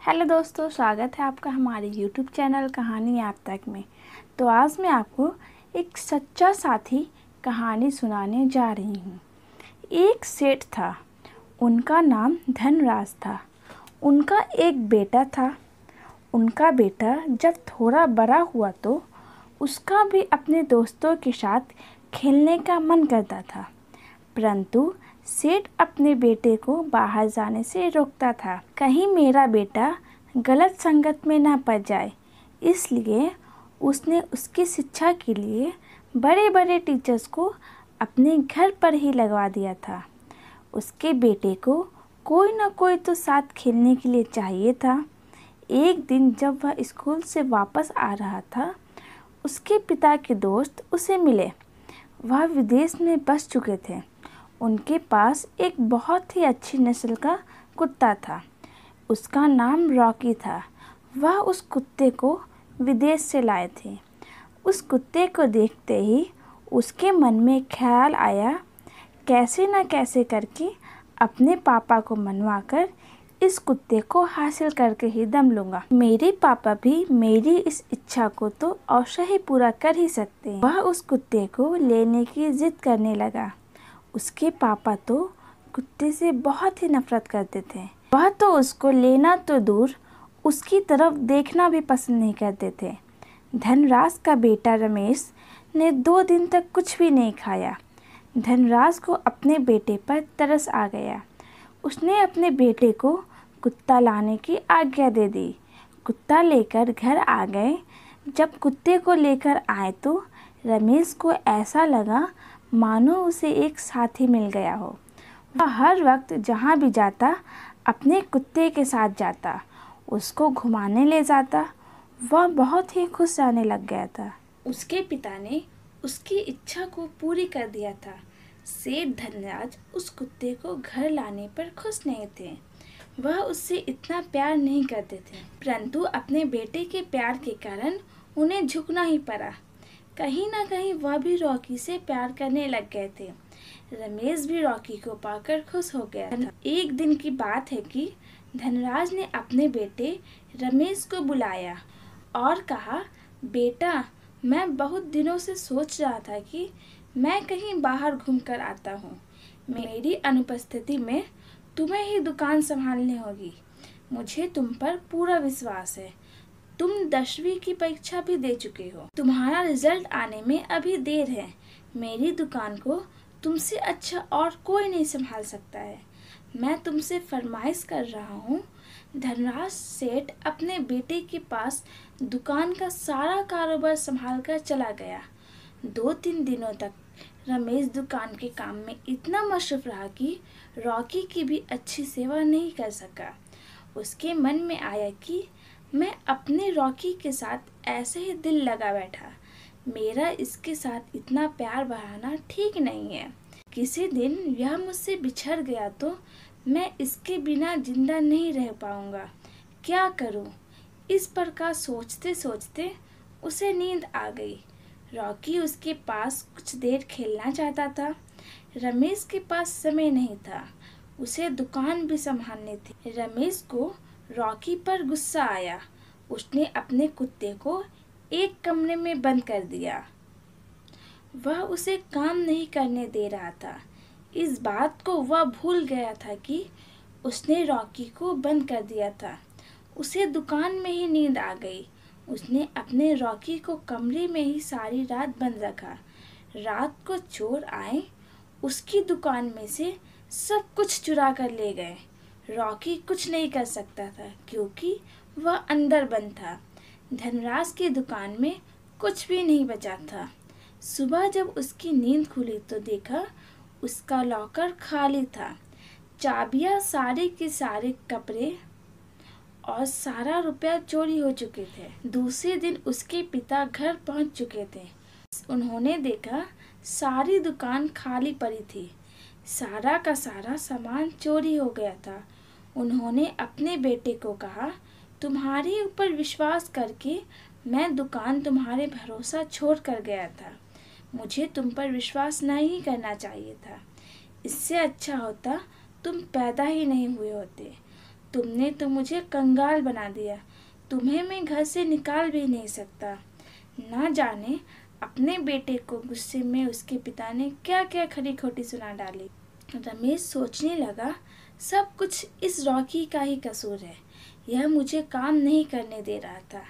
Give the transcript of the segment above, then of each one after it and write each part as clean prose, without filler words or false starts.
Hello दोस्तों, स्वागत है आपका हमारे YouTube चैनल कहानी आप तक में। तो आज मैं आपको एक सच्चा साथी कहानी सुनाने जा रही हूँ। एक सेठ था, उनका नाम धनराज था। उनका एक बेटा था। उनका बेटा जब थोड़ा बड़ा हुआ तो उसका भी अपने दोस्तों के साथ खेलने का मन करता था, परंतु सेठ अपने बेटे को बाहर जाने से रोकता था, कहीं मेरा बेटा गलत संगत में ना पड़ जाए। इसलिए उसने उसकी शिक्षा के लिए बड़े बड़े टीचर्स को अपने घर पर ही लगवा दिया था। उसके बेटे को कोई ना कोई तो साथ खेलने के लिए चाहिए था। एक दिन जब वह स्कूल से वापस आ रहा था, उसके पिता के दोस्त उसे मिले। वह विदेश में बस चुके थे। उनके पास एक बहुत ही अच्छी नस्ल का कुत्ता था। उसका नाम रॉकी था। वह उस कुत्ते को विदेश से लाए थे। उस कुत्ते को देखते ही उसके मन में ख्याल आया, कैसे न कैसे करके अपने पापा को मनवाकर इस कुत्ते को हासिल करके ही दम लूँगा। मेरे पापा भी मेरी इस इच्छा को तो अवश्य ही पूरा कर ही सकते हैं। वह उस कुत्ते को लेने की जिद करने लगा। उसके पापा तो कुत्ते से बहुत ही नफरत करते थे। वह तो उसको लेना तो दूर, उसकी तरफ देखना भी पसंद नहीं करते थे। धनराज का बेटा रमेश ने 2 दिन तक कुछ भी नहीं खाया। धनराज को अपने बेटे पर तरस आ गया। उसने अपने बेटे को कुत्ता लाने की आज्ञा दे दी। कुत्ता लेकर घर आ गए। जब कुत्ते को लेकर आए तो रमेश को ऐसा लगा मानो उसे एक साथी मिल गया हो। वह हर वक्त जहाँ भी जाता अपने कुत्ते के साथ जाता, उसको घुमाने ले जाता। वह बहुत ही खुश रहने लग गया था। उसके पिता ने उसकी इच्छा को पूरी कर दिया था। सेठ धनराज उस कुत्ते को घर लाने पर खुश नहीं थे। वह उससे इतना प्यार नहीं करते थे, परंतु अपने बेटे के प्यार के कारण उन्हें झुकना ही पड़ा। कहीं ना कहीं वह भी रॉकी से प्यार करने लग गए थे। रमेश भी रॉकी को पाकर खुश हो गया था। एक दिन की बात है कि धनराज ने अपने बेटे रमेश को बुलाया और कहा, बेटा, मैं बहुत दिनों से सोच रहा था कि मैं कहीं बाहर घूमकर आता हूँ। मेरी अनुपस्थिति में तुम्हें ही दुकान संभालनी होगी। मुझे तुम पर पूरा विश्वास है। तुम 10वीं की परीक्षा भी दे चुके हो। तुम्हारा रिजल्ट आने में अभी देर है। मेरी दुकान को तुमसे अच्छा और कोई नहीं संभाल सकता है। मैं तुमसे फरमाइश कर रहा हूँ। धनराज सेठ अपने बेटे के पास दुकान का सारा कारोबार संभाल कर चला गया। 2-3 दिनों तक रमेश दुकान के काम में इतना मशरूफ रहा कि रॉकी की भी अच्छी सेवा नहीं कर सका। उसके मन में आया कि मैं अपने रॉकी के साथ ऐसे ही दिल लगा बैठा। मेरा इसके साथ इतना प्यार बढ़ाना ठीक नहीं है। किसी दिन यह मुझसे बिछड़ गया तो मैं इसके बिना जिंदा नहीं रह पाऊंगा। क्या करूं? इस प्रकार सोचते सोचते उसे नींद आ गई। रॉकी उसके पास कुछ देर खेलना चाहता था। रमेश के पास समय नहीं था, उसे दुकान भी संभालनी थी। रमेश को रॉकी पर गुस्सा आया। उसने अपने कुत्ते को एक कमरे में बंद कर दिया। वह उसे काम नहीं करने दे रहा था। इस बात को वह भूल गया था कि उसने रॉकी को बंद कर दिया था। उसे दुकान में ही नींद आ गई। उसने अपने रॉकी को कमरे में ही सारी रात बंद रखा। रात को चोर आए, उसकी दुकान में से सब कुछ चुरा कर ले गए। रॉकी कुछ नहीं कर सकता था क्योंकि वह अंदर बंद था। धनराज की दुकान में कुछ भी नहीं बचा था। सुबह जब उसकी नींद खुली तो देखा उसका लॉकर खाली था। चाबियां, सारे के सारे कपड़े और सारा रुपया चोरी हो चुके थे। दूसरे दिन उसके पिता घर पहुंच चुके थे। उन्होंने देखा सारी दुकान खाली पड़ी थी। सारा का सारा सामान चोरी हो गया था। उन्होंने अपने बेटे को कहा, तुम्हारे ऊपर विश्वास करके मैं दुकान तुम्हारे भरोसा छोड़ कर गया था। मुझे तुम पर विश्वास नहीं करना चाहिए था। इससे अच्छा होता तुम पैदा ही नहीं हुए होते। तुमने तो मुझे कंगाल बना दिया। तुम्हें मैं घर से निकाल भी नहीं सकता। ना जाने अपने बेटे को गुस्से में उसके पिता ने क्या क्या खरी खोटी सुना डाली। रमेश सोचने लगा, सब कुछ इस रॉकी का ही कसूर है। यह मुझे काम नहीं करने दे रहा था।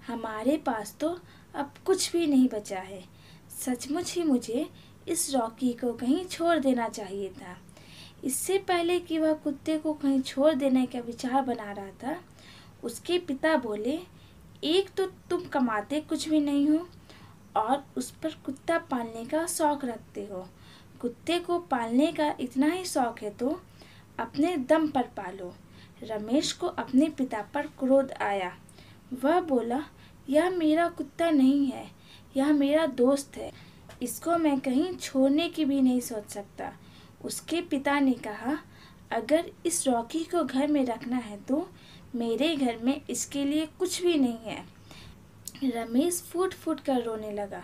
हमारे पास तो अब कुछ भी नहीं बचा है। सचमुच ही मुझे इस रॉकी को कहीं छोड़ देना चाहिए था। इससे पहले कि वह कुत्ते को कहीं छोड़ देने का विचार बना रहा था, उसके पिता बोले, एक तो तुम कमाते कुछ भी नहीं हो और उस पर कुत्ता पालने का शौक रखते हो। कुत्ते को पालने का इतना ही शौक है तो अपने दम पर पालो। रमेश को अपने पिता पर क्रोध आया। वह बोला, यह मेरा कुत्ता नहीं है, यह मेरा दोस्त है। इसको मैं कहीं छोड़ने की भी नहीं सोच सकता। उसके पिता ने कहा, अगर इस रॉकी को घर में रखना है तो मेरे घर में इसके लिए कुछ भी नहीं है। रमेश फूट फूट कर रोने लगा।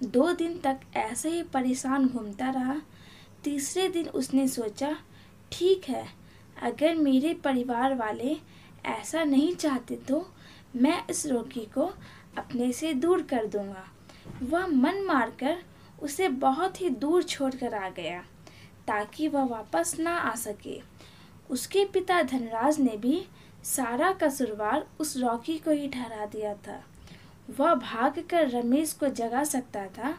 2 दिन तक ऐसे ही परेशान घूमता रहा। तीसरे दिन उसने सोचा, ठीक है, अगर मेरे परिवार वाले ऐसा नहीं चाहते तो मैं इस रॉकी को अपने से दूर कर दूंगा। वह मन मारकर उसे बहुत ही दूर छोड़कर आ गया ताकि वह वापस ना आ सके। उसके पिता धनराज ने भी सारा कसूरवार उस रॉकी को ही ठहरा दिया था। वह भागकर रमेश को जगा सकता था।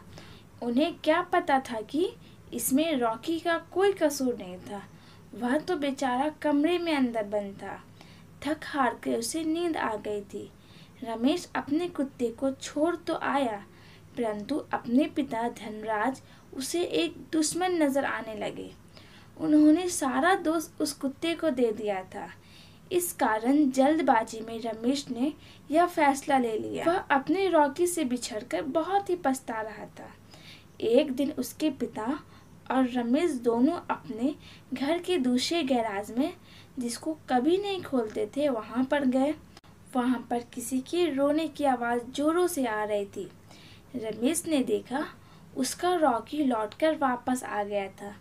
उन्हें क्या पता था कि इसमें रॉकी का कोई कसूर नहीं था। वह तो बेचारा कमरे में अंदर बंद था। थक हार के उसे नींद आ गई थी। रमेश अपने कुत्ते को छोड़ तो आया, परंतु अपने पिता धनराज उसे एक दुश्मन नजर आने लगे। उन्होंने सारा दोष उस कुत्ते को दे दिया था। इस कारण जल्दबाजी में रमेश ने यह फैसला ले लिया। वह अपने रॉकी से बिछड़कर बहुत ही पछता रहा था। एक दिन उसके पिता और रमेश दोनों अपने घर के दूसरे गैराज में, जिसको कभी नहीं खोलते थे, वहां पर गए। वहां पर किसी के रोने की आवाज़ जोरों से आ रही थी। रमेश ने देखा, उसका रॉकी लौटकर वापस आ गया था।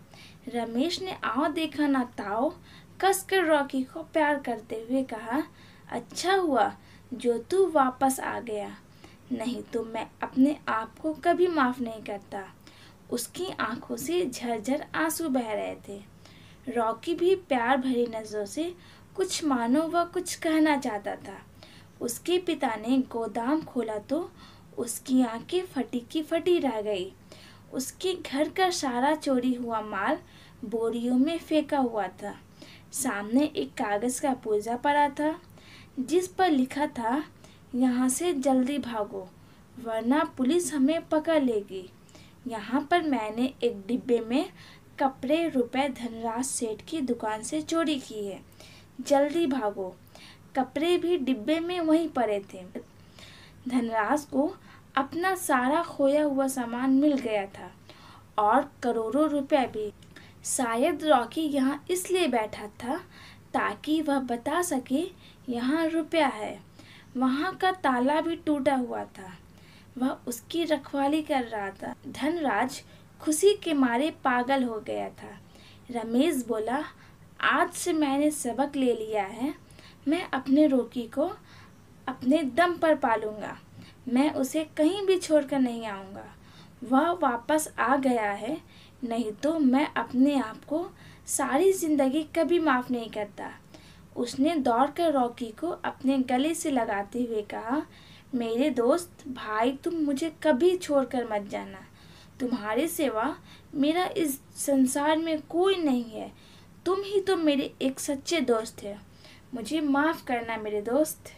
रमेश ने आओ देखा ना ताओ कसकर रॉकी को प्यार करते हुए कहा, अच्छा हुआ जो तू वापस आ गया, नहीं तो मैं अपने आप को कभी माफ़ नहीं करता। उसकी आंखों से झरझर आंसू बह रहे थे। रॉकी भी प्यार भरी नजरों से कुछ मानो व कुछ कहना चाहता था। उसके पिता ने गोदाम खोला तो उसकी आंखें फटी की फटी रह गई। उसके घर का सारा चोरी हुआ माल बोरियों में फेंका हुआ था। सामने एक कागज का पुर्जा पड़ा था जिस पर लिखा था, यहाँ से जल्दी भागो वरना पुलिस हमें पकड़ लेगी। यहाँ पर मैंने एक डिब्बे में कपड़े रुपए धनराज सेठ की दुकान से चोरी की है, जल्दी भागो। कपड़े भी डिब्बे में वहीं पड़े थे। धनराज को अपना सारा खोया हुआ सामान मिल गया था और करोड़ों रुपए भी। शायद रॉकी यहाँ इसलिए बैठा था ताकि वह बता सके यहाँ रुपया है। वहाँ का ताला भी टूटा हुआ था। वह उसकी रखवाली कर रहा था। धनराज खुशी के मारे पागल हो गया था। रमेश बोला, आज से मैंने सबक ले लिया है। मैं अपने रॉकी को अपने दम पर पालूंगा। मैं उसे कहीं भी छोड़कर नहीं आऊँगा। वह वापस आ गया है, नहीं तो मैं अपने आप को सारी जिंदगी कभी माफ़ नहीं करता। उसने दौड़कर रॉकी को अपने गले से लगाते हुए कहा, मेरे दोस्त भाई, तुम मुझे कभी छोड़कर मत जाना। तुम्हारे सिवा मेरा इस संसार में कोई नहीं है। तुम ही तो मेरे एक सच्चे दोस्त हो। मुझे माफ़ करना मेरे दोस्त।